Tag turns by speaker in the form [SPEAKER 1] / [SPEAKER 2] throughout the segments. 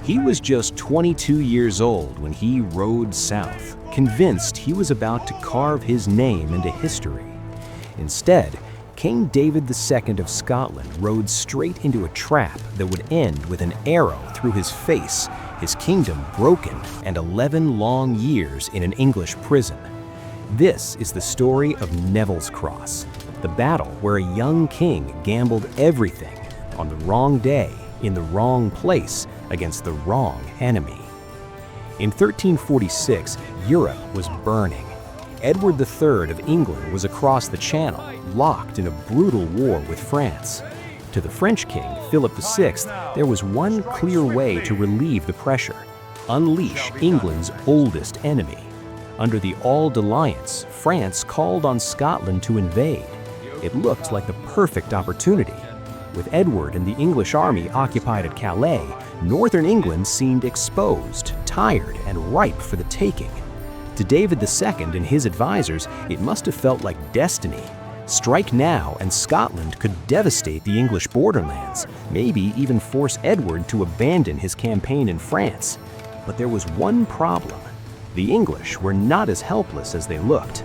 [SPEAKER 1] He was just 22 years old when he rode south, convinced he was about to carve his name into history. Instead, King David II of Scotland rode straight into a trap that would end with an arrow through his face, his kingdom broken, and 11 long years in an English prison. This is the story of Neville's Cross, the battle where a young king gambled everything on the wrong day, in the wrong place, against the wrong enemy. In 1346, Europe was burning. Edward III of England was across the Channel, locked in a brutal war with France. To the French king, Philip VI, there was one clear way to relieve the pressure: unleash England's oldest enemy. Under the Auld Alliance, France called on Scotland to invade. It looked like the perfect opportunity. With Edward and the English army occupied at Calais, northern England seemed exposed, tired, and ripe for the taking. To David II and his advisors, it must have felt like destiny. Strike now, and Scotland could devastate the English borderlands, maybe even force Edward to abandon his campaign in France. But there was one problem. The English were not as helpless as they looked.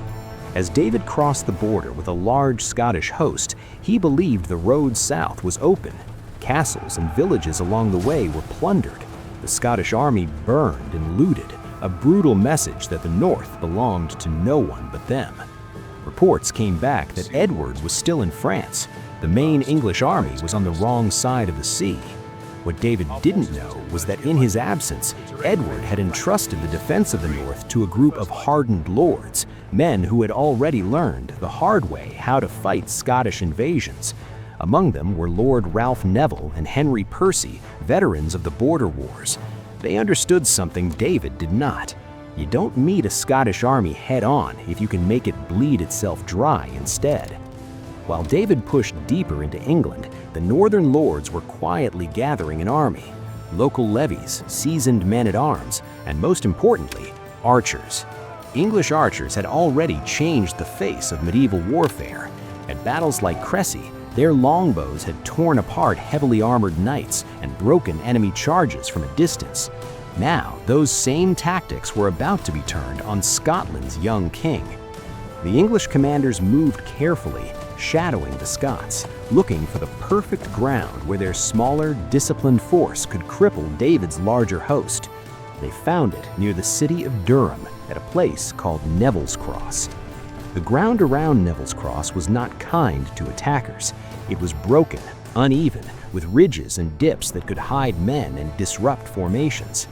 [SPEAKER 1] As David crossed the border with a large Scottish host, he believed the road south was open. Castles and villages along the way were plundered. The Scottish army burned and looted, a brutal message that the north belonged to no one but them. Reports came back that Edward was still in France. The main English army was on the wrong side of the sea. What David didn't know was that in his absence, Edward had entrusted the defense of the north to a group of hardened lords, men who had already learned the hard way how to fight Scottish invasions. Among them were Lord Ralph Neville and Henry Percy, veterans of the border wars. They understood something David did not. You don't meet a Scottish army head-on if you can make it bleed itself dry instead. While David pushed deeper into England, the northern lords were quietly gathering an army. Local levies, seasoned men-at-arms, and most importantly, archers. English archers had already changed the face of medieval warfare. At battles like Crecy, their longbows had torn apart heavily armored knights and broken enemy charges from a distance. Now, those same tactics were about to be turned on Scotland's young king. The English commanders moved carefully, shadowing the Scots, looking for the perfect ground where their smaller, disciplined force could cripple David's larger host. They found it near the city of Durham, at a place called Neville's Cross. The ground around Neville's Cross was not kind to attackers. It was broken, uneven, with ridges and dips that could hide men and disrupt formations.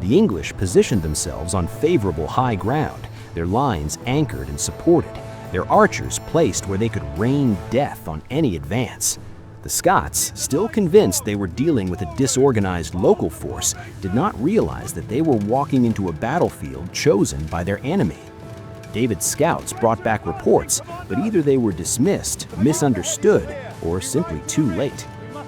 [SPEAKER 1] The English positioned themselves on favorable high ground, their lines anchored and supported, their archers placed where they could rain death on any advance. The Scots, still convinced they were dealing with a disorganized local force, did not realize that they were walking into a battlefield chosen by their enemy. David's scouts brought back reports, but either they were dismissed, misunderstood, or simply too late.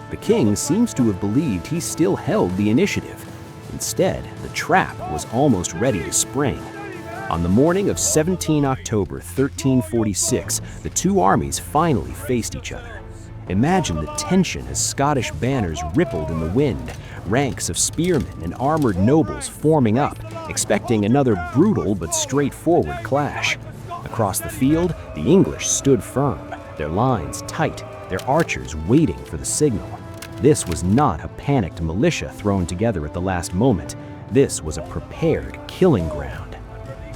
[SPEAKER 1] The king seems to have believed he still held the initiative. Instead, the trap was almost ready to spring. On the morning of 17 October 1346, the two armies finally faced each other. Imagine the tension as Scottish banners rippled in the wind, ranks of spearmen and armored nobles forming up, expecting another brutal but straightforward clash. Across the field, the English stood firm, their lines tight, their archers waiting for the signal. This was not a panicked militia thrown together at the last moment. This was a prepared killing ground.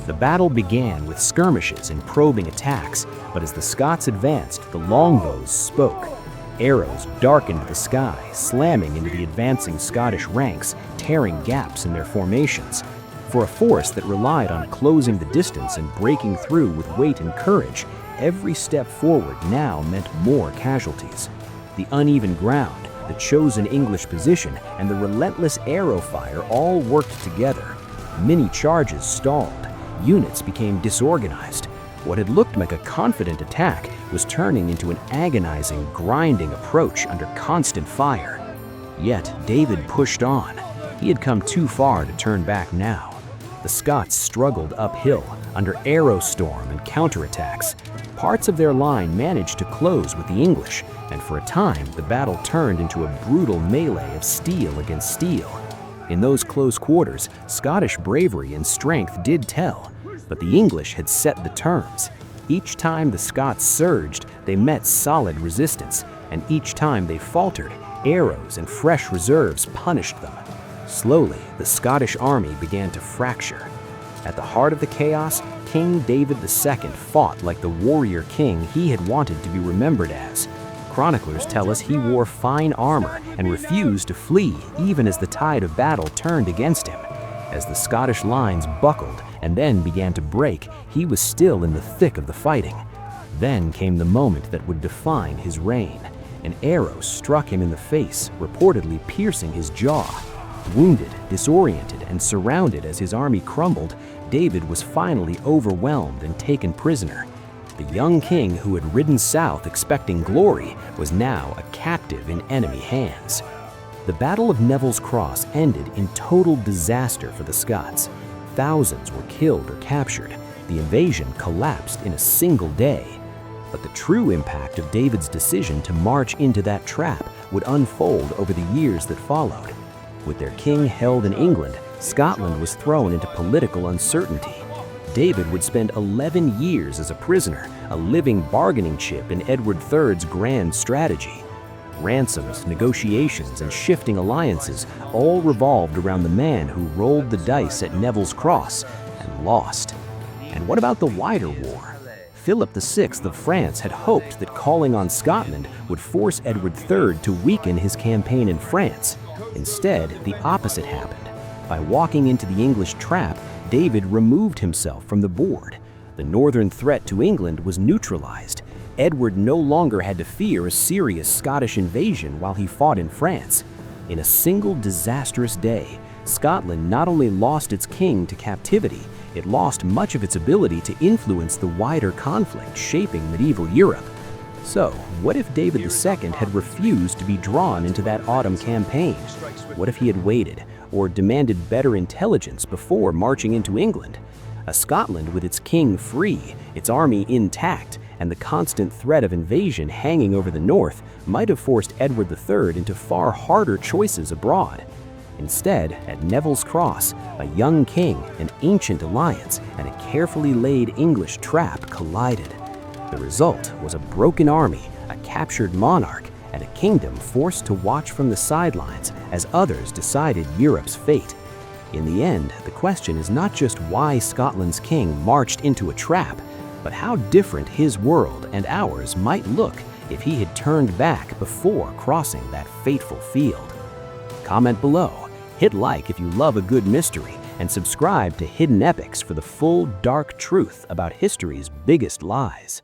[SPEAKER 1] The battle began with skirmishes and probing attacks, but as the Scots advanced, the Longbows spoke. Arrows darkened the sky, slamming into the advancing Scottish ranks, tearing gaps in their formations. For a force that relied on closing the distance and breaking through with weight and courage, every step forward now meant more casualties. The uneven ground, the chosen English position, and the relentless arrow fire all worked together. Many charges stalled. Units became disorganized. What had looked like a confident attack was turning into an agonizing, grinding approach under constant fire. Yet David pushed on. He had come too far to turn back now. The Scots struggled uphill under arrow storm and counterattacks. Parts of their line managed to close with the English, and for a time the battle turned into a brutal melee of steel against steel. In those close quarters, Scottish bravery and strength did tell, but the English had set the terms. Each time the Scots surged, they met solid resistance, and each time they faltered, arrows and fresh reserves punished them. Slowly, the Scottish army began to fracture. At the heart of the chaos, King David II fought like the warrior king he had wanted to be remembered as. Chroniclers tell us he wore fine armor and refused to flee even as the tide of battle turned against him. As the Scottish lines buckled and then began to break, he was still in the thick of the fighting. Then came the moment that would define his reign. An arrow struck him in the face, reportedly piercing his jaw. Wounded, disoriented, and surrounded as his army crumbled, David was finally overwhelmed and taken prisoner. The young king who had ridden south expecting glory was now a captive in enemy hands. The Battle of Neville's Cross ended in total disaster for the Scots. Thousands were killed or captured. The invasion collapsed in a single day. But the true impact of David's decision to march into that trap would unfold over the years that followed. With their king held in England, Scotland was thrown into political uncertainty. David would spend 11 years as a prisoner, a living bargaining chip in Edward III's grand strategy. Ransoms, negotiations, and shifting alliances all revolved around the man who rolled the dice at Neville's Cross and lost. And what about the wider war? Philip VI of France had hoped that calling on Scotland would force Edward III to weaken his campaign in France. Instead, the opposite happened. By walking into the English trap, David removed himself from the board. The northern threat to England was neutralized. Edward no longer had to fear a serious Scottish invasion while he fought in France. In a single disastrous day, Scotland not only lost its king to captivity, it lost much of its ability to influence the wider conflict shaping medieval Europe. So, what if David II had refused to be drawn into that autumn campaign? What if he had waited, or demanded better intelligence before marching into England? A Scotland with its king free, its army intact, and the constant threat of invasion hanging over the north might have forced Edward III into far harder choices abroad. Instead, at Neville's Cross, a young king, an ancient alliance, and a carefully laid English trap collided. The result was a broken army, a captured monarch, and a kingdom forced to watch from the sidelines as others decided Europe's fate. In the end, the question is not just why Scotland's king marched into a trap, but how different his world and ours might look if he had turned back before crossing that fateful field. Comment below, hit like if you love a good mystery, and subscribe to Hidden Epics for the full dark truth about history's biggest lies.